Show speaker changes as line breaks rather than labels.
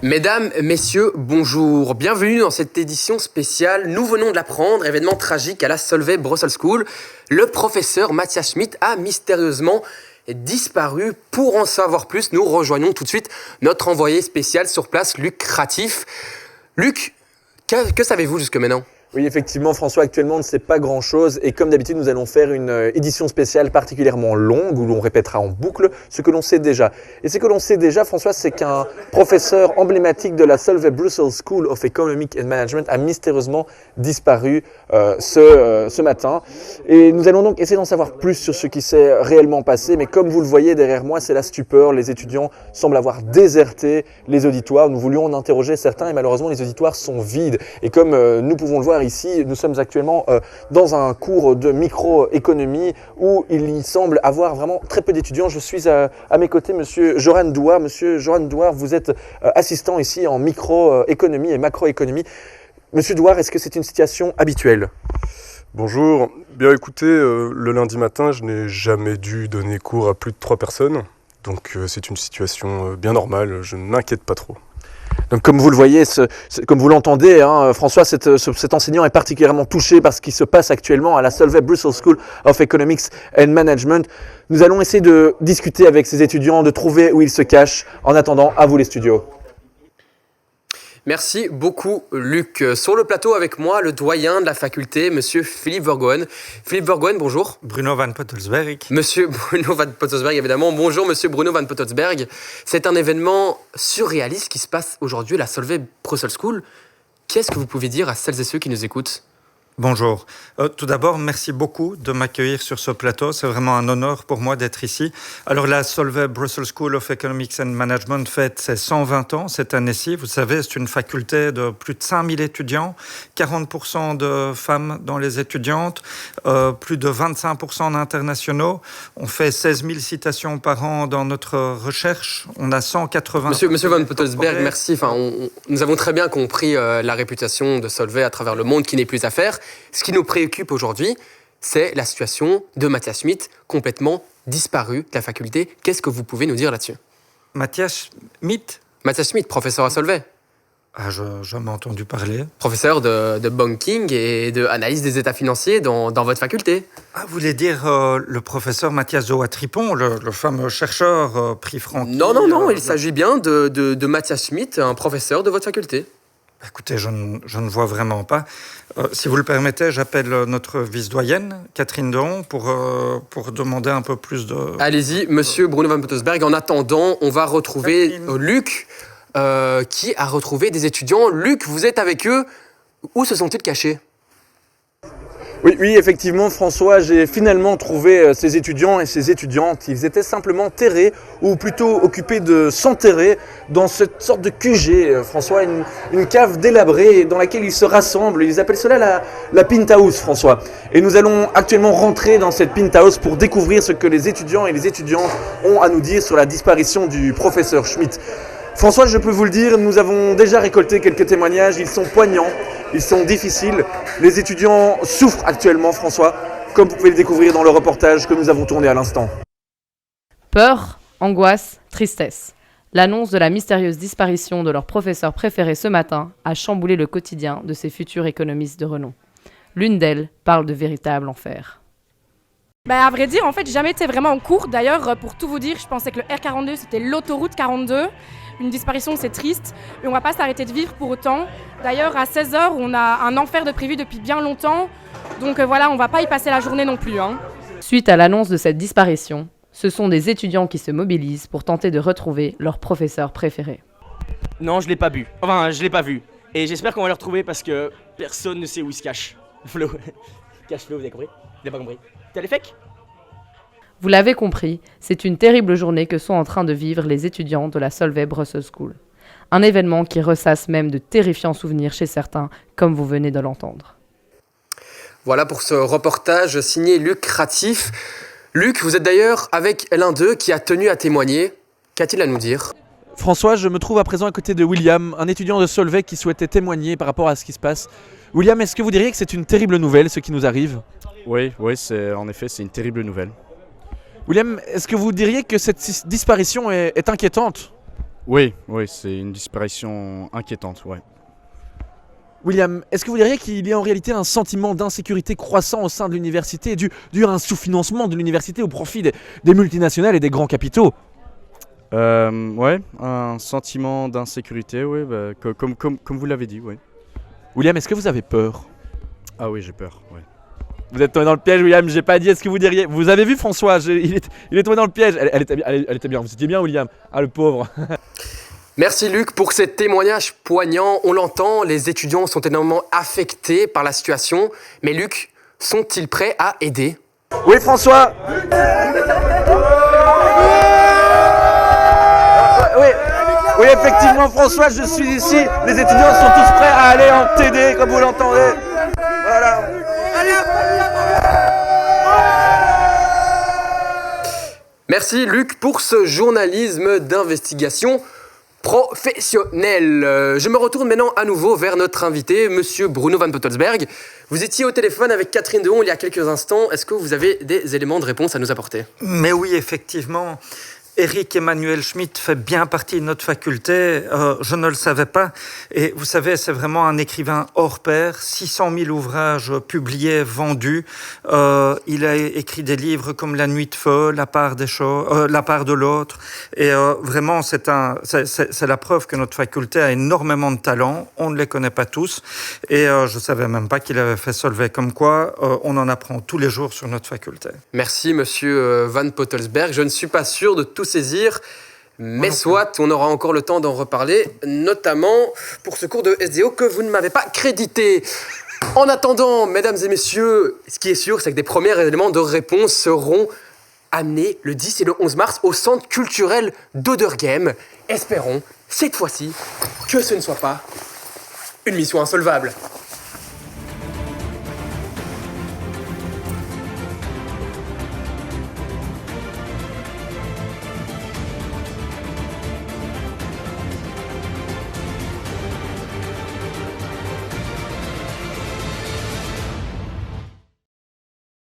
Mesdames, messieurs, bonjour. Bienvenue dans cette édition spéciale. Nous venons de l'apprendre, événement tragique à la Solvay Brussels School. Le professeur Matthias Schmidt a mystérieusement disparu. Pour en savoir plus, nous rejoignons tout de suite notre envoyé spécial sur place, Luc Ratif. Luc, que savez-vous jusque maintenant ?
Oui, effectivement, François, actuellement, on ne sait pas grand-chose. Et comme d'habitude, nous allons faire une édition spéciale particulièrement longue où l'on répétera en boucle ce que l'on sait déjà. Et ce que l'on sait déjà, François, c'est qu'un professeur emblématique de la Solvay Brussels School of Economic and Management a mystérieusement disparu ce matin. Et nous allons donc essayer d'en savoir plus sur ce qui s'est réellement passé. Mais comme vous le voyez derrière moi, c'est la stupeur. Les étudiants semblent avoir déserté les auditoires. Nous voulions en interroger certains et malheureusement, les auditoires sont vides. Et comme nous pouvons le voir ici, nous sommes actuellement dans un cours de microéconomie où il y semble avoir vraiment très peu d'étudiants. Je suis à mes côtés, Monsieur Joran Douar. Monsieur Joran Douar, vous êtes assistant ici en microéconomie et macroéconomie. Monsieur Douar, est-ce que c'est une situation habituelle ?
Bonjour. Bien écoutez, le lundi matin, je n'ai jamais dû donner cours à plus de 3 personnes. Donc c'est une situation bien normale, je ne m'inquiète pas trop.
Donc, comme vous le voyez, comme vous l'entendez, François, cet enseignant est particulièrement touché par ce qui se passe actuellement à la Solvay Brussels School of Economics and Management. Nous allons essayer de discuter avec ces étudiants, de trouver où ils se cachent. En attendant, à vous les studios.
Merci beaucoup, Luc. Sur le plateau avec moi, le doyen de la faculté, Monsieur Philippe Vergoen. Philippe Vergoen, bonjour.
Bruno van Pottelsberg.
Monsieur Bruno van Pottelsberg, évidemment. Bonjour, Monsieur Bruno van Pottelsberg. C'est un événement surréaliste qui se passe aujourd'hui à la Solvay Brussels School. Qu'est-ce que vous pouvez dire à celles et ceux qui nous écoutent ?
Bonjour. Tout d'abord, merci beaucoup de m'accueillir sur ce plateau. C'est vraiment un honneur pour moi d'être ici. Alors, la Solvay Brussels School of Economics and Management fête ses 120 ans cette année-ci. Vous savez, c'est une faculté de plus de 5000 étudiants, 40% de femmes dans les étudiantes, plus de 25% d'internationaux. On fait 16 000 citations par an dans notre recherche. On a 180...
Monsieur van Pottelsberg, merci. Enfin, nous avons très bien compris la réputation de Solvay à travers le monde qui n'est plus à faire. Ce qui nous préoccupe aujourd'hui, c'est la situation de Matthias Schmidt, complètement disparu de la faculté. Qu'est-ce que vous pouvez nous dire là-dessus ?
Matthias Schmidt,
professeur à Solvay.
Ah, je n'ai jamais entendu parler.
Professeur de banking et d'analyse des états financiers dans votre faculté.
Ah, vous voulez dire le professeur Mathias Zoa-Tripon, le fameux chercheur prix Francky.
Non, il s'agit bien de Matthias Schmidt, un professeur de votre faculté.
Écoutez, je ne vois vraiment pas. Si vous le permettez, j'appelle notre vice-doyenne, Catherine Deron, pour demander un peu plus de...
Allez-y, Monsieur Bruno van Pottelsberg. En attendant, on va retrouver Luc, qui a retrouvé des étudiants. Luc, vous êtes avec eux. Où se sont-ils cachés ?
Oui, effectivement, François, j'ai finalement trouvé ces étudiants et ces étudiantes. Ils étaient simplement terrés, ou plutôt occupés de s'enterrer dans cette sorte de QG, François, une cave délabrée dans laquelle ils se rassemblent. Ils appellent cela la penthouse, François. Et nous allons actuellement rentrer dans cette penthouse pour découvrir ce que les étudiants et les étudiantes ont à nous dire sur la disparition du professeur Schmidt. François, je peux vous le dire, nous avons déjà récolté quelques témoignages, ils sont poignants, ils sont difficiles. Les étudiants souffrent actuellement, François, comme vous pouvez le découvrir dans le reportage que nous avons tourné à l'instant.
Peur, angoisse, tristesse. L'annonce de la mystérieuse disparition de leur professeur préféré ce matin a chamboulé le quotidien de ces futurs économistes de renom. L'une d'elles parle de véritable enfer.
À vrai dire, en fait, j'ai jamais été vraiment en cours. D'ailleurs, pour tout vous dire, je pensais que le R42, c'était l'autoroute 42. Une disparition, c'est triste. Et on va pas s'arrêter de vivre pour autant. D'ailleurs, à 16h, on a un enfer de prévu depuis bien longtemps. Donc voilà, on va pas y passer la journée non plus.
Suite à l'annonce de cette disparition, ce sont des étudiants qui se mobilisent pour tenter de retrouver leur professeur préféré.
Non, je l'ai pas bu. Enfin, je l'ai pas vu. Et j'espère qu'on va le retrouver parce que personne ne sait où il se cache. Flo. Cache Flo, vous avez compris ? Vous n'avez pas compris ? T'as les fakes ?
Vous l'avez compris, c'est une terrible journée que sont en train de vivre les étudiants de la Solvay Brussels School. Un événement qui ressasse même de terrifiants souvenirs chez certains, comme vous venez de l'entendre.
Voilà pour ce reportage signé Luc Ratif. Luc, vous êtes d'ailleurs avec l'un d'eux qui a tenu à témoigner. Qu'a-t-il à nous dire ?
François, je me trouve à présent à côté de William, un étudiant de Solvay qui souhaitait témoigner par rapport à ce qui se passe. William, est-ce que vous diriez que c'est une terrible nouvelle, ce qui nous arrive ?
Oui, en effet, c'est une terrible nouvelle.
William, est-ce que vous diriez que cette disparition est inquiétante ?
Oui, oui, c'est une disparition inquiétante, ouais.
William, est-ce que vous diriez qu'il y a en réalité un sentiment d'insécurité croissant au sein de l'université dû à un sous-financement de l'université au profit des multinationales et des grands capitaux?
Ouais, un sentiment d'insécurité, oui, bah, comme vous l'avez dit, oui.
William, est-ce que vous avez peur?
Ah oui, j'ai peur, ouais.
Vous êtes tombé dans le piège, William, j'ai pas dit, est-ce que vous diriez... Vous avez vu François, il est tombé dans le piège. Elle était bien, vous étiez bien, William. Ah, le pauvre.
Merci Luc pour ces témoignages poignants. On l'entend, les étudiants sont énormément affectés par la situation. Mais Luc, sont-ils prêts à aider?
Oui, François. Oui, effectivement, François, je suis ici. Les étudiants sont tous prêts à aller en TD, comme vous l'entendez. Voilà.
Merci Luc pour ce journalisme d'investigation professionnel. Je me retourne maintenant à nouveau vers notre invité, monsieur Bruno Van Pottelsberg. Vous étiez au téléphone avec Catherine Dehon il y a quelques instants. Est-ce que vous avez des éléments de réponse à nous apporter?
Mais oui, effectivement. Éric Emmanuel Schmitt fait bien partie de notre faculté, je ne le savais pas. Et vous savez, c'est vraiment un écrivain hors pair, 600 000 ouvrages publiés, vendus. Il a écrit des livres comme La Nuit de feu, La part de l'autre. Et vraiment, c'est la preuve que notre faculté a énormément de talent. On ne les connaît pas tous. Et je ne savais même pas qu'il avait fait Solvay. Comme quoi, on en apprend tous les jours sur notre faculté.
Merci, monsieur Van Pottelsberg. Je ne suis pas sûr de tout saisir, mais soit on aura encore le temps d'en reparler, notamment pour ce cours de SDO que vous ne m'avez pas crédité. En attendant, mesdames et messieurs, ce qui est sûr, c'est que des premiers éléments de réponse seront amenés le 10 et le 11 mars au centre culturel d'Oderghem. Espérons, cette fois-ci, que ce ne soit pas une mission insolvable.